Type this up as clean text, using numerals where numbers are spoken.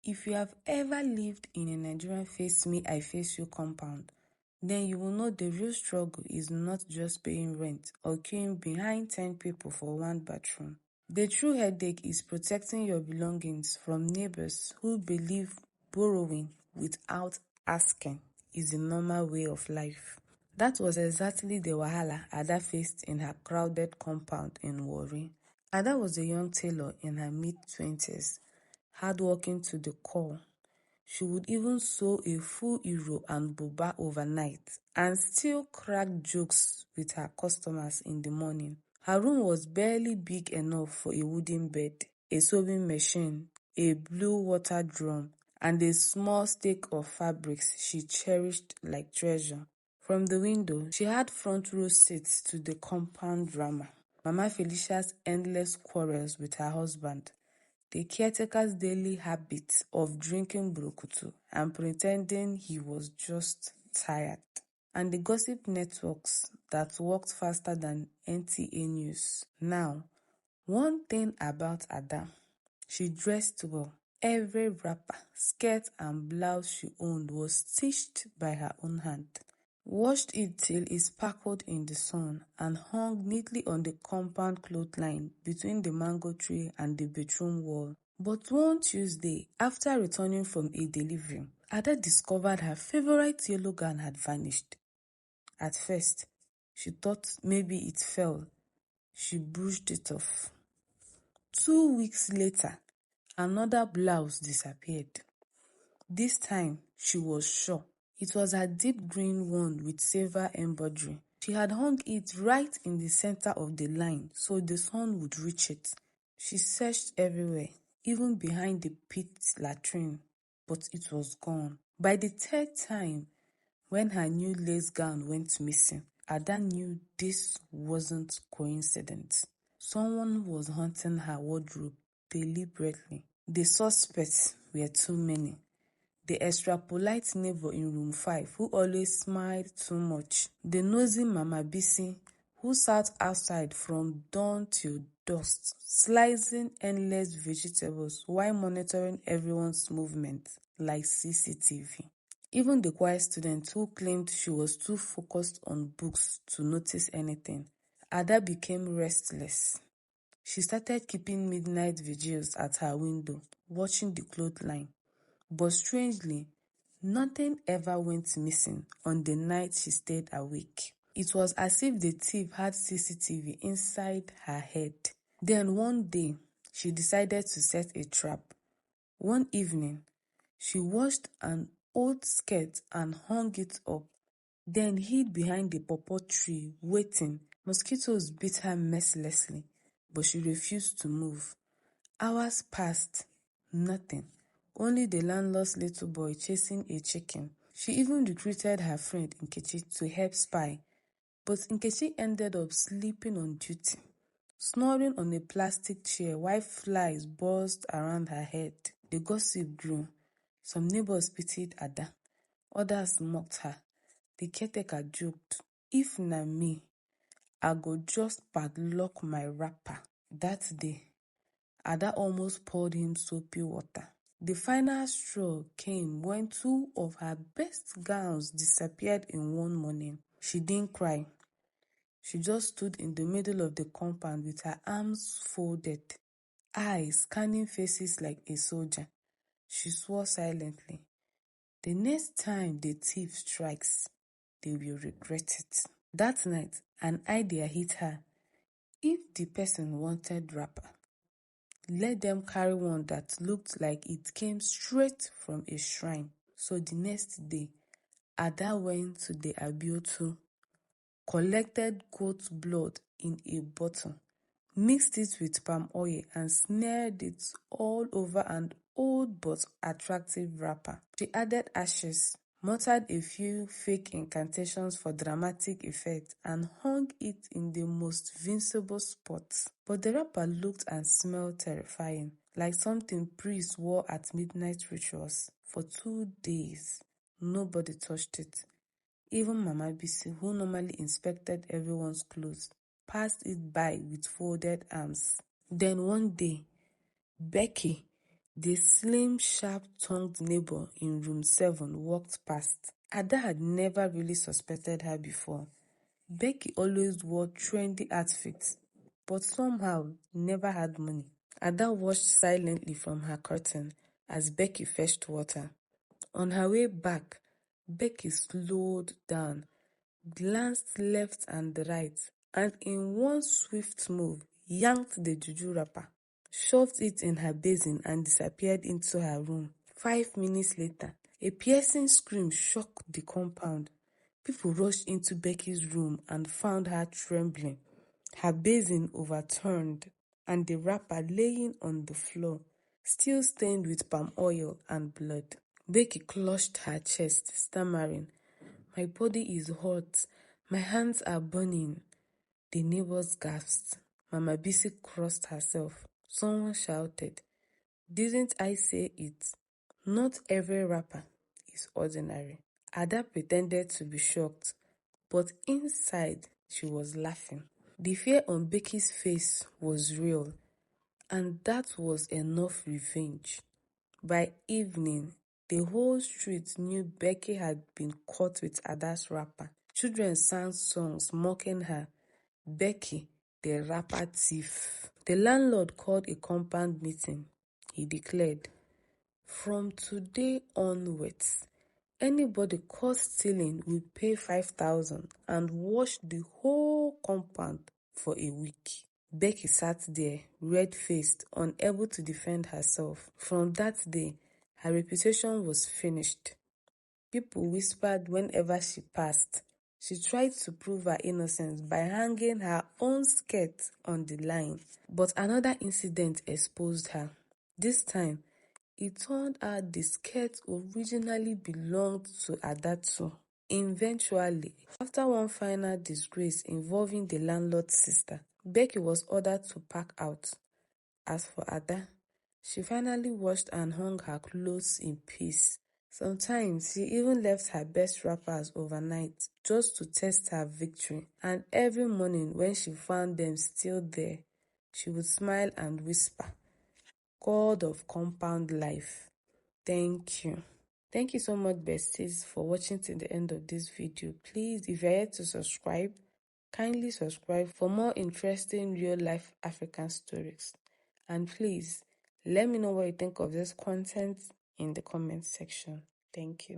If you have ever lived in a Nigerian face me, I face you compound, then you will know the real struggle is not just paying rent or queuing behind 10 people for one bathroom. The true headache is protecting your belongings from neighbors who believe borrowing without asking is the normal way of life. That was exactly the wahala Ada faced in her crowded compound in Warri. Ada was a young tailor in her mid-20s, hardworking to the core. She would even sew a full euro and buba overnight and still crack jokes with her customers in the morning. Her room was barely big enough for a wooden bed, a sewing machine, a blue water drum, and a small stake of fabrics she cherished like treasure. From the window, she had front row seats to the compound drama. Mama Felicia's endless quarrels with her husband, the caretaker's daily habit of drinking brukutu and pretending he was just tired, and the gossip networks that worked faster than NTA News. Now, one thing about Ada, she dressed well. Every wrapper, skirt and blouse she owned was stitched by her own hand. Washed it till it sparkled in the sun and hung neatly on the compound clothesline between the mango tree and the bedroom wall. But one Tuesday, after returning from a delivery, Ada discovered her favorite yellow gown had vanished. At first, she thought maybe it fell. She brushed it off. 2 weeks later, another blouse disappeared. This time, she was sure. It was a deep green one with silver embroidery. She had hung it right in the center of the line so the sun would reach it. She searched everywhere, even behind the pit latrine, but it was gone. By the third time, when her new lace gown went missing, Ada knew this wasn't coincidence. Someone was hunting her wardrobe deliberately. The suspects were too many. The extra polite neighbor in room 5 who always smiled too much. The nosy Mama Bisi who sat outside from dawn till dusk, slicing endless vegetables while monitoring everyone's movement like CCTV. Even the quiet student who claimed she was too focused on books to notice anything. Ada became restless. She started keeping midnight vigils at her window, watching the clothesline. But strangely, nothing ever went missing on the night she stayed awake. It was as if the thief had CCTV inside her head. Then one day, she decided to set a trap. One evening, she washed an old skirt and hung it up, then hid behind the pawpaw tree, waiting. Mosquitoes bit her mercilessly, but she refused to move. Hours passed, nothing. Only the landlord's little boy chasing a chicken. She even recruited her friend Nkechi to help spy, but Nkechi ended up sleeping on duty, snoring on a plastic chair while flies buzzed around her head. The gossip grew. Some neighbors pitied Ada. Others mocked her. The caretaker joked, "If na me, I go just padlock my wrapper." That day, Ada almost poured him soapy water. The final straw came when 2 of her best gowns disappeared in one morning. She didn't cry. She just stood in the middle of the compound with her arms folded, eyes scanning faces like a soldier. She swore silently. The next time the thief strikes, they will regret it. That night, an idea hit her. If the person wanted wrapper, let them carry one that looked like it came straight from a shrine. So the next day, Ada went to the Abiotu, collected goat blood in a bottle, mixed it with palm oil and smeared it all over an old but attractive wrapper. She added ashes, muttered a few fake incantations for dramatic effect, and hung it in the most visible spots. But the wrapper looked and smelled terrifying, like something priests wore at midnight rituals. For 2 days, nobody touched it. Even Mama Bisi, who normally inspected everyone's clothes, passed it by with folded arms. Then one day, Becky, The slim, sharp-tongued neighbor in room 7 walked past. Ada had never really suspected her before. Becky always wore trendy outfits, but somehow never had money. Ada watched silently from her curtain as Becky fetched water. On her way back, Becky slowed down, glanced left and right, and in one swift move, yanked the juju wrapper, shoved it in her basin and disappeared into her room. 5 minutes later, a piercing scream shook the compound. People rushed into Becky's room and found her trembling, her basin overturned, and the wrapper laying on the floor, still stained with palm oil and blood. Becky clutched her chest, stammering, "My body is hot. My hands are burning." The neighbors gasped. Mama Bisi crossed herself. Someone shouted, "Didn't I say it? Not every wrapper is ordinary." Ada pretended to be shocked, but inside she was laughing. The fear on Becky's face was real, and that was enough revenge. By evening, the whole street knew Becky had been caught with Ada's wrapper. Children sang songs mocking her. Becky, the wrapper thief. The landlord called a compound meeting. He declared, "From today onwards, anybody caught stealing will pay 5,000 and wash the whole compound for a week." Becky sat there, red-faced, unable to defend herself. From that day, her reputation was finished. People whispered whenever she passed. She tried to prove her innocence by hanging her own skirt on the line. But another incident exposed her. This time, it turned out the skirt originally belonged to Ada too. Eventually, after one final disgrace involving the landlord's sister, Becky was ordered to pack out. As for Ada, she finally washed and hung her clothes in peace. Sometimes she even left her best wrappers overnight just to test her victory. And every morning when she found them still there, she would smile and whisper, "God of compound life, thank you." Thank you so much, besties, for watching till the end of this video. Please, if you're yet to subscribe, kindly subscribe for more interesting real-life African stories. And please, let me know what you think of this content in the comment section. Thank you.